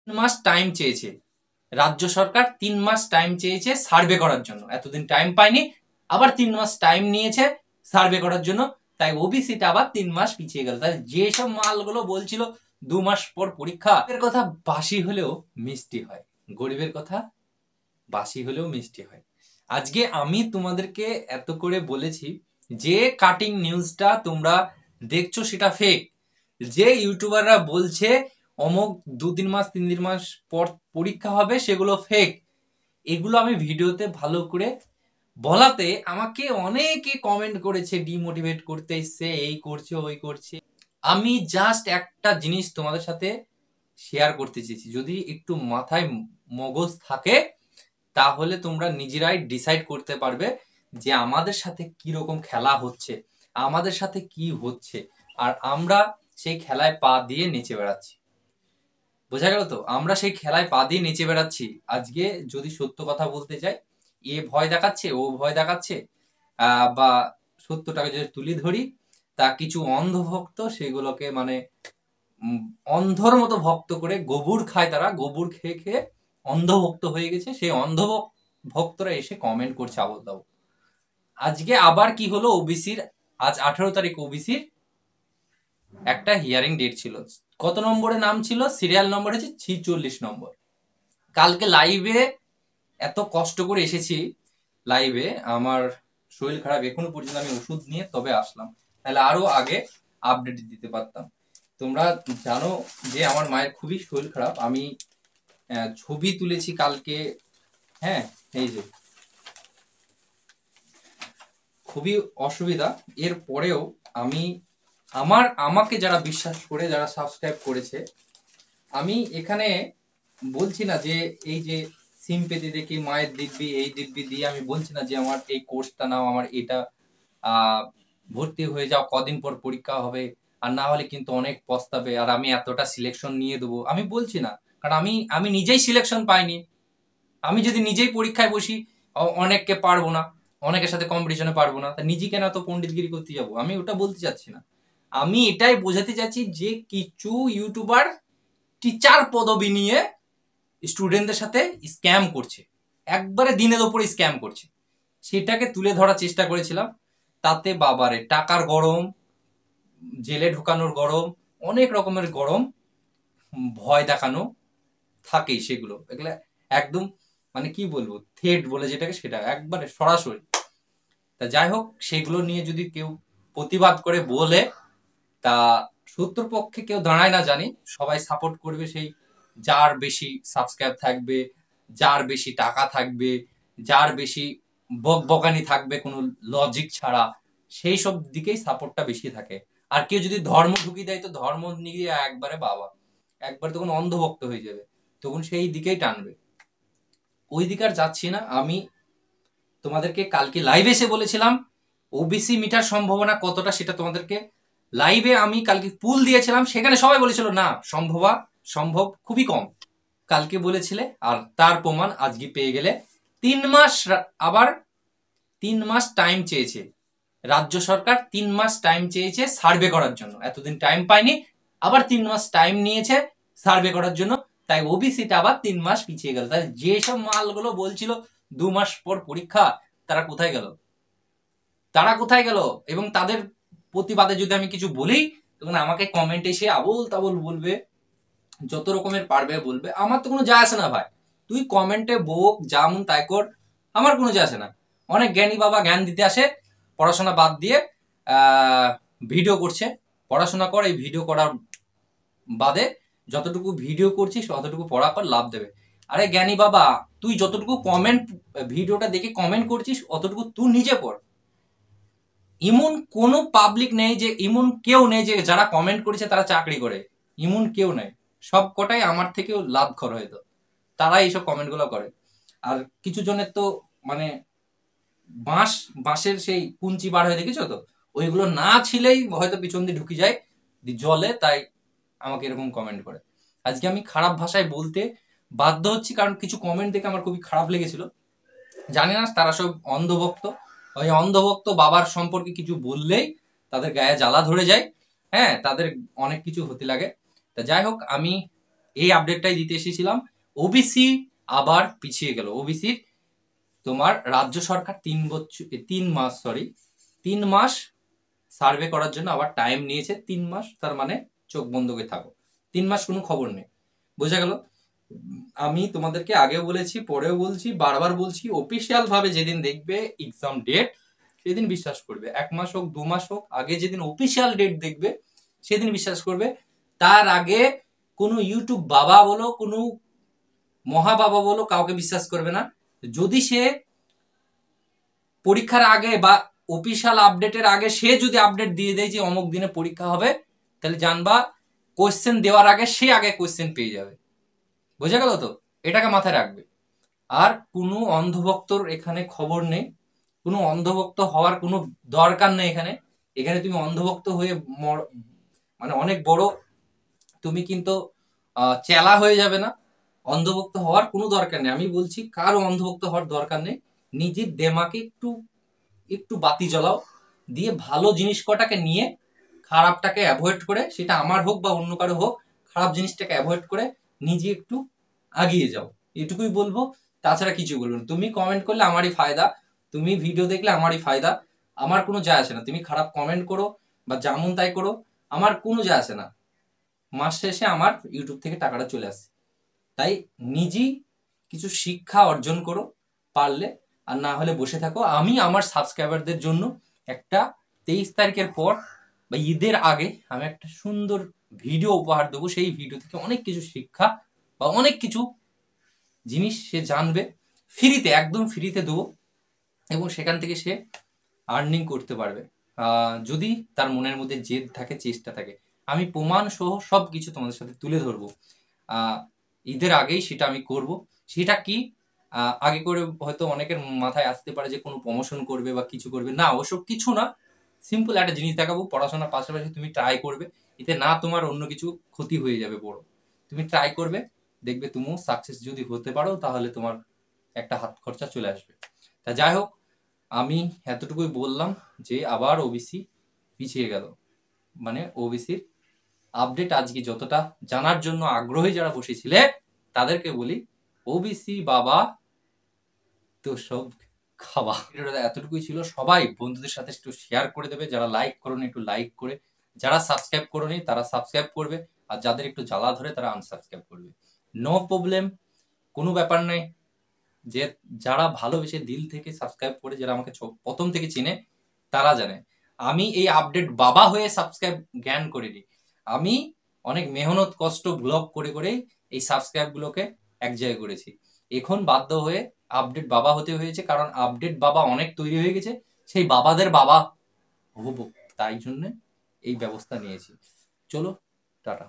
মাস time চেয়েছে রাজ্য সরকার, 3 মাস time চেয়েছে সার্ভে করার জন্য। এতদিন টাইম পায়নি, আবার 3 মাস টাইম নিয়েছে সার্ভে করার জন্য। তাই ওবিসিটা আবার 3 মাস পিছিয়ে গেল। তাই যেসব মালগুলো বলছিল 2 মাস পর পরীক্ষা, এর কথা বাসি হলেও মিষ্টি হয়। গরিবের কথা বাসি হলেও মিষ্টি হয়। আজকে আমি তোমাদেরকে এত করে বলেছি যে কাটিং নিউজটা তোমরা দেখছো সেটা ফেক। যে ইউটিউবাররা বলছে অমুক 2-3 মাস 3 মাস পর পরীক্ষা হবে, সেগুলো ফেক। এগুলো আমি ভিডিওতে ভালো করে বলাতে আমাকে অনেকে কমেন্ট করেছে, ডিমোটিভেট করতে এসছে, এই করছে ওই করছে। আমি জাস্ট একটা জিনিস তোমাদের সাথে শেয়ার করতে চেয়েছি, যদি একটু মাথায় মগজ থাকে তাহলে তোমরা নিজেরাই ডিসাইড করতে পারবে যে আমাদের সাথে কি রকম খেলা হচ্ছে, আমাদের সাথে কি হচ্ছে, আর আমরা সেই খেলায় পা দিয়ে নেচে বেড়াচ্ছি। বোঝা গেল তো? আমরা সেই খেলায় পা দিয়ে নেচে বেড়াচ্ছি। আজকে যদি সত্য কথা বলতে যাই, এ ভয় দেখাচ্ছে, ও ভয় দেখাচ্ছে, বা সত্যটাকে যদি তুলে ধরি, তা কিছু অন্ধভক্ত সেগুলোকে মানে অন্ধর মতো ভক্ত করে গোবর খায়। তারা গোবর খেয়ে খেয়ে অন্ধভক্ত হয়ে গেছে। সেই ভক্তরা এসে কমেন্ট করছে আবল তাবল। আজকে আবার কি হলো, ওবিসির আজ 18 তারিখ ওবিসির একটা হিয়ারিং ডেট ছিল। কত নম্বরে নাম ছিল? সিরিয়াল নম্বর হচ্ছে 46 নম্বর। কালকে লাইভে এত কষ্ট করে এসেছি লাইভে, আমার শরীর খারাপ, এখনো পর্যন্ত আমি ওষুধ নিয়ে তবে আসলাম, তাহলে আরো আগে আপডেট দিতে পারতাম। তোমরা জানো যে আমার মায়ের খুবই শরীর খারাপ। আমি ছবি তুলেছি কালকে, হ্যাঁ, এই যে খুবই অসুবিধা। এর পরেও আমি আমাকে যারা বিশ্বাস করে, যারা সাবস্ক্রাইব করেছে, আমি এখানে বলছি না যে এই যে সিম্পেথি দেখি মায়ের দিব্যি, এই দিব্যি দিয়ে আমি বলছি না যে আমার এই কোর্সটা নাও, আমার এটা ভর্তি হয়ে যাও, কদিন পর পরীক্ষা হবে, আর না হলে কিন্তু অনেক পস্তাবে, আর আমি এতটা সিলেকশন নিয়ে দেবো, আমি বলছি না। কারণ আমি নিজেই সিলেকশন পাইনি। আমি যদি নিজেই পরীক্ষায় বসি, অনেককে পারবো না, অনেকের সাথে কম্পিটিশনে পারবো না, তা নিজেকে না তো পণ্ডিতগিরি করতে যাবো, আমি ওটা বলতে চাচ্ছি না। আমি এটাই বোঝাতে চাচ্ছি যে কিছু ইউটিউবার টিচার পদবি নিয়ে স্টুডেন্টদের সাথে স্ক্যাম করছে, একবারে দিনের ওপরে স্ক্যাম করছে, সেটাকে তুলে ধরার চেষ্টা করেছিলাম। তাতে বাবারে টাকার গরম, জেলে ঢোকানোর গরম, অনেক রকমের গরম, ভয় দেখানো থাকেই। সেগুলো এগুলো একদম মানে কি বলবো, থ্রেট বলে যেটাকে, সেটা একবারে সরাসরি। তা যাই হোক, সেগুলো নিয়ে যদি কেউ প্রতিবাদ করে বলে, তা শত্রুর পক্ষে কেউ দাঁড়ায় না জানি, সবাই সাপোর্ট করবে সেই যার বেশি সাবস্ক্রাইব থাকবে, যার বেশি টাকা থাকবে, যার বেশি বকবকানি থাকবে কোনো লজিক ছাড়া, সেই সব দিকেই সাপোর্টটা বেশি থাকে। আর কেউ যদি ধর্ম ঢুকিয়ে দেয়, তো ধর্ম নিয়ে একবারে বাবা, একবার তখন অন্ধভক্ত হয়ে যাবে, তখন সেই দিকেই টানবে। ওই দিকে আর যাচ্ছি না। আমি তোমাদেরকে কালকে লাইভে এসে বলেছিলাম ওবিসি মিটার সম্ভাবনা কতটা, সেটা তোমাদেরকে লাইভে আমি কালকে পুল দিয়েছিলাম, সেখানে সবাই বলেছিল না সম্ভব খুবই কম। কালকে বলেছিলে, আর তার প্রমাণ আজকে পেয়ে গেলে। 3 মাস, আবার 3 মাস টাইম চেয়েছে রাজ্য সরকার, 3 মাস টাইম চেয়েছে সার্ভে করার জন্য। এতদিন টাইম পায়নি, আবার 3 মাস টাইম নিয়েছে সার্ভে করার জন্য। তাই ওবিসিটা আবার 3 মাস পিছিয়ে গেল। তাই যেসব মালগুলো বলছিল 2 মাস পর পরীক্ষা, তারা কোথায় গেল? এবং তাদের প্রতিবাদে যদি আমি কিছু বলি, তখন আমাকে কমেন্টে এসে আবল তাবল বলবে, যত রকমের পারবে বলবে। আমার তো কোনো যায় আসে না ভাই, তুই কমেন্টে বোক যেমন তাই কর, আমার কোনো যায় আসে না। অনেক জ্ঞানী বাবা জ্ঞান দিতে আসে, পড়াশোনা বাদ দিয়ে ভিডিও করছে। পড়াশোনা কর, এই ভিডিও করার বাদে যতটুকু ভিডিও করছিস ততটুকু পড়া কর, লাভ দেবে। আরে জ্ঞানী বাবা, তুই যতটুকু কমেন্ট ভিডিওটা দেখে কমেন্ট করছিস, অতটুকু তুই নিজে পড়। এমন কোনো পাবলিক নেই, যে এমন কেউ নেই যে যারা কমেন্ট করেছে তারা চাকরি করে, এমন কেউ নেই। সব কটাই আমার থেকেও লাভ খর হয়তো, তারা এইসব কমেন্ট গুলো করে। আর কিছু জনের তো মানে বাঁশের সেই কুঞ্চি বার হয়ে, দেখেছো তো, ওইগুলো না ছিলেই হয়তো পিছন দিয়ে ঢুকি যায় জলে, তাই আমাকে এরকম কমেন্ট করে। আজকে আমি খারাপ ভাষায় বলতে বাধ্য হচ্ছি, কারণ কিছু কমেন্ট দেখে আমার খুবই খারাপ লেগেছিল। জানি না, তারা সব অন্ধভক্ত। ওই অন্ধভক্ত বাবার সম্পর্কে কিছু বললেই তাদের গায়ে জ্বালা ধরে যায়, হ্যাঁ, তাদের অনেক কিছু হতে লাগে। তা যাই হোক, আমি এই আপডেটটাই দিতে এসেছিলাম। ওবিসি আবার পিছিয়ে গেল। ওবিসির তোমার রাজ্য সরকার 3 মাস সার্ভে করার জন্য আবার টাইম নিয়েছে। 3 মাস, তার মানে চোখ বন্ধ করে থাকো। 3 মাস কোনো খবর নেই, বোঝা গেল? আমি তোমাদেরকে আগেও বলেছি, পরেও বলছি, বারবার বলছি, অফিসিয়াল ভাবে যেদিন দেখবে এক্সাম ডেট সেদিন বিশ্বাস করবে। 1 মাস হোক 2 মাস হোক, আগে যেদিন অফিসিয়াল ডেট দেখবে সেদিন বিশ্বাস করবে। তার আগে কোনো ইউটিউব বাবা বলো, কোনো মহা বাবা বলো, কাউকে বিশ্বাস করবে না। যদি সে পরীক্ষার আগে বা অফিসিয়াল আপডেটের আগে সে যদি আপডেট দিয়ে দেয় যে অমুক দিনে পরীক্ষা হবে, তাহলে জানবা কোশ্চেন দেওয়ার আগে সে আগে কোশ্চেন পেয়ে যাবে। বোঝা গেল তো? এটাকে মাথায় রাখবে। আর কোনো অন্ধভক্তর এখানে খবর নেই, কোনো অন্ধভক্ত হওয়ার কোনো দরকার নেই। এখানে এখানে তুমি অন্ধভক্ত হয়ে মানে অনেক বড় তুমি কিন্তু চেলা হয়ে যাবে না। অন্ধভক্ত হওয়ার কোনো দরকার নেই। আমি বলছি কারো অন্ধভক্ত হওয়ার দরকার নেই। নিজের দেমাকে একটু একটু বাতি জ্বালাও, দিয়ে ভালো জিনিস কটাকে নিয়ে খারাপটাকে অ্যাভয়েড করে, সেটা আমার হোক বা অন্য কারো হোক, খারাপ জিনিসটাকে অ্যাভয়েড করে নিজে একটু আগিয়ে যাও, এটুকুই বলবো। তাছাড়া কিছু বলবো না। তুমি কমেন্ট করলে আমারই ফায়দা, তুমি ভিডিও দেখলে আমারই ফায়দা। আমার কোনো যায় আসে না। তুমি খারাপ কমেন্ট করো বা যেমন তাই করো, আমার কোনো যায় আসে না। মাস শেষে আমার ইউটিউব থেকে টাকাটা চলে আসে। তাই নিজেই কিছু শিক্ষা অর্জন করো পারলে, আর না হলে বসে থাকো। আমি আমার সাবস্ক্রাইবারদের জন্য একটা 23 তারিখের পর বা ঈদের আগে আমি একটা সুন্দর ভিডিও উপহার দেবো। সেই ভিডিও থেকে অনেক কিছু শিক্ষা বা অনেক কিছু জিনিস সে জানবে, ফ্রিতে, একদম ফ্রিতে দেবো, এবং সেখান থেকে সে আর্নিং করতে পারবে। যদি তার মনের মধ্যে জেদ থাকে, চেষ্টা থাকে। আমি প্রমাণ সহ সব কিছু তোমাদের সাথে তুলে ধরবো। ঈদের আগেই সেটা আমি করব। সেটা কি, আগে করে হয়তো অনেকের মাথায় আসতে পারে যে কোনো প্রমোশন করবে বা কিছু করবে, না ওসব কিছু না। সিম্পল একটা জিনিস দেখাবো, পড়াশোনার পাশাপাশি তুমি ট্রাই করবে। এতে না তোমার অন্য কিছু ক্ষতি হয়ে যাবে বড়। তুমি ট্রাই করবে, দেখবে তুমিও সাকসেস যদি হতে পারো, তাহলে তোমার একটা হাত খরচা চলে আসবে। তা যাই হোক, আমি এতটুকুই বললাম যে আবার ওবিসি পিছিয়ে গেল। মানে ওবিসির আপডেট আজকে যতটা জানার জন্য আগ্রহী যারা বসেছিলে, তাদেরকে বলি ওবিসি বাবা তো সব খাওয়া। ভিডিওটা এতটুকুই ছিল। সবাই বন্ধুদের সাথে একটু শেয়ার করে দেবে। যারা লাইক করোনি একটু লাইক করে, যারা সাবস্ক্রাইব করোনি তারা সাবস্ক্রাইব করবে, আর যাদের একটু জ্বালা ধরে তারা আনসাবস্ক্রাইব করবে। নো প্রবলেম, কোনো ব্যাপার নাই। যে যারা ভালোবেসে দিল থেকে সাবস্ক্রাইব করে, যারা আমাকে প্রথম থেকে চিনে, তারা জানে আমি এই আপডেট বাবা হয়ে সাবস্ক্রাইব জ্ঞান করিনি। আমি অনেক মেহনত কষ্ট ব্লগ করে করে এই সাবস্ক্রাইব গুলোকে এক জায়গায় করেছি। এখন বাধ্য হয়ে আপডেট বাবা হতে হয়েছে, কারণ আপডেট বাবা অনেক তৈরি হয়ে গেছে, সেই বাবাদের বাবা হবো, তাই জন্য এই ব্যবস্থা নিয়েছি। চলো, টাটা।